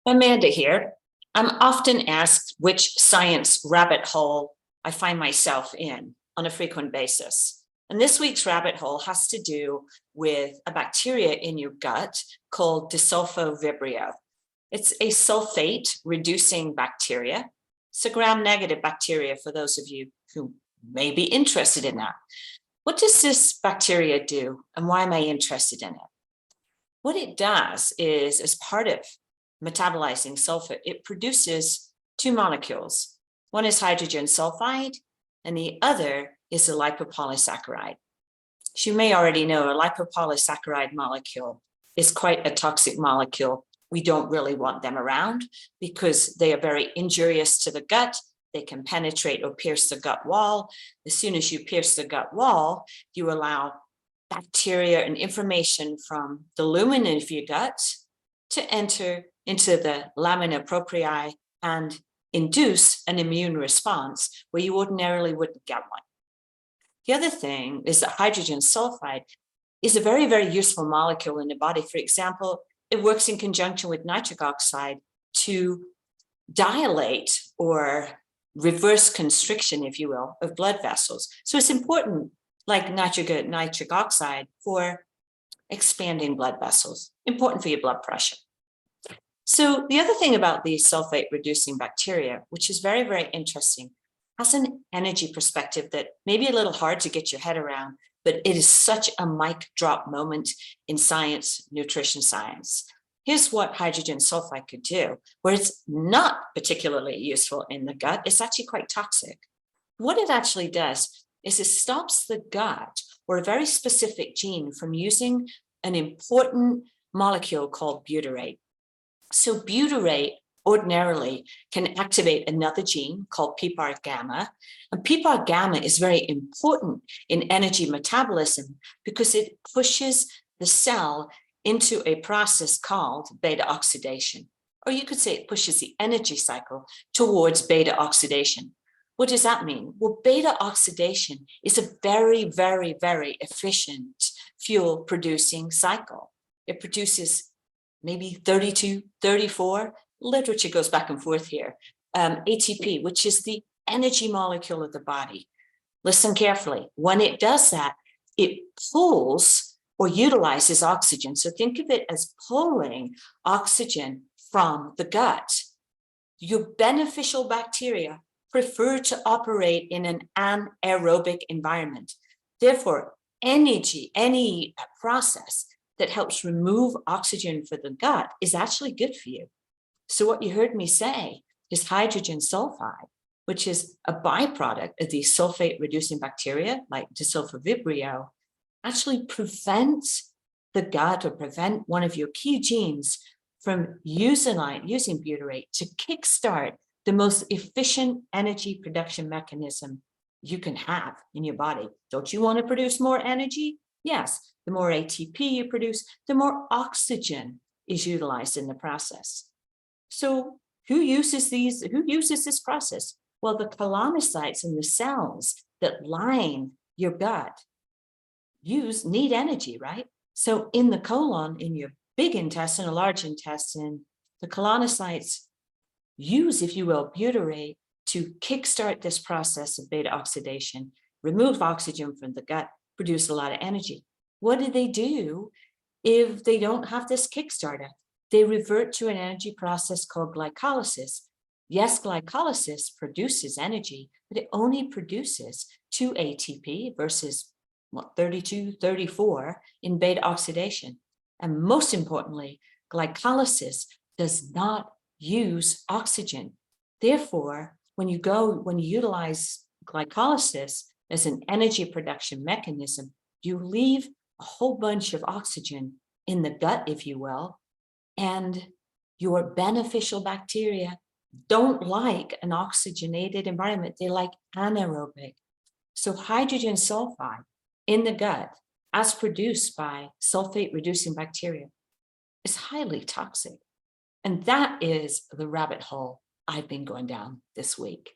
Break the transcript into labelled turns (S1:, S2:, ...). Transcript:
S1: Amanda here. I'm often asked which science rabbit hole I find myself in on a frequent basis. And this week's rabbit hole has to do with a bacteria in your gut called Vibrio. It's a sulfate reducing bacteria. It's a gram-negative bacteria for those of you who may be interested in that. What does this bacteria do and why am I interested in it? What it does is, as part of metabolizing sulfate, it produces two molecules. One is hydrogen sulfide, and the other is a lipopolysaccharide. As you may already know, a lipopolysaccharide molecule is quite a toxic molecule. We don't really want them around because they are very injurious to the gut. They can penetrate or pierce the gut wall. As soon as you pierce the gut wall, you allow bacteria and information from the lumen of your gut to enter into the lamina proprii and induce an immune response where you ordinarily wouldn't get one. The other thing is that hydrogen sulfide is a very, very useful molecule in the body. For example, it works in conjunction with nitric oxide to dilate or reverse constriction, if you will, of blood vessels. So it's important, like nitric oxide, for expanding blood vessels, important for your blood pressure. So the other thing about the sulfate reducing bacteria, which is very, very interesting, has an energy perspective that may be a little hard to get your head around, but it is such a mic drop moment in science, nutrition science. Here's what hydrogen sulfide could do, where it's not particularly useful in the gut. It's actually quite toxic. What it actually does is it stops the gut or a very specific gene from using an important molecule called butyrate. So butyrate ordinarily can activate another gene called PPAR gamma. And PPAR gamma is very important in energy metabolism because it pushes the cell into a process called beta oxidation. Or you could say it pushes the energy cycle towards beta oxidation. What does that mean? Well, beta oxidation is a very, very, very efficient fuel producing cycle. It produces maybe 32, 34, literature goes back and forth here, ATP, which is the energy molecule of the body. Listen carefully. When it does that, it pulls or utilizes oxygen. So think of it as pulling oxygen from the gut. Your beneficial bacteria prefer to operate in an anaerobic environment. Therefore, any process that helps remove oxygen from the gut is actually good for you. So what you heard me say is hydrogen sulfide, which is a byproduct of these sulfate reducing bacteria like Vibrio, actually prevents the gut or prevent one of your key genes from using butyrate to kickstart the most efficient energy production mechanism you can have in your body. Don't you want to produce more energy? Yes. The more ATP you produce, the more oxygen is utilized in the process. So who uses this process? Well, the colonocytes in the cells that line your gut need energy, right? So in the colon, in your big intestine, a large intestine, the colonocytes use, if you will, butyrate to kickstart this process of beta oxidation, remove oxygen from the gut, produce a lot of energy. What do they do if they don't have this kickstarter? They revert to an energy process called glycolysis. Yes, glycolysis produces energy, but it only produces 2 ATP versus 32, 34 in beta oxidation. And most importantly, glycolysis does not use oxygen. Therefore, when you utilize glycolysis as an energy production mechanism, you leave a whole bunch of oxygen in the gut, if you will, and your beneficial bacteria don't like an oxygenated environment. They like anaerobic. So hydrogen sulfide in the gut, as produced by sulfate-reducing bacteria, is highly toxic. And that is the rabbit hole I've been going down this week.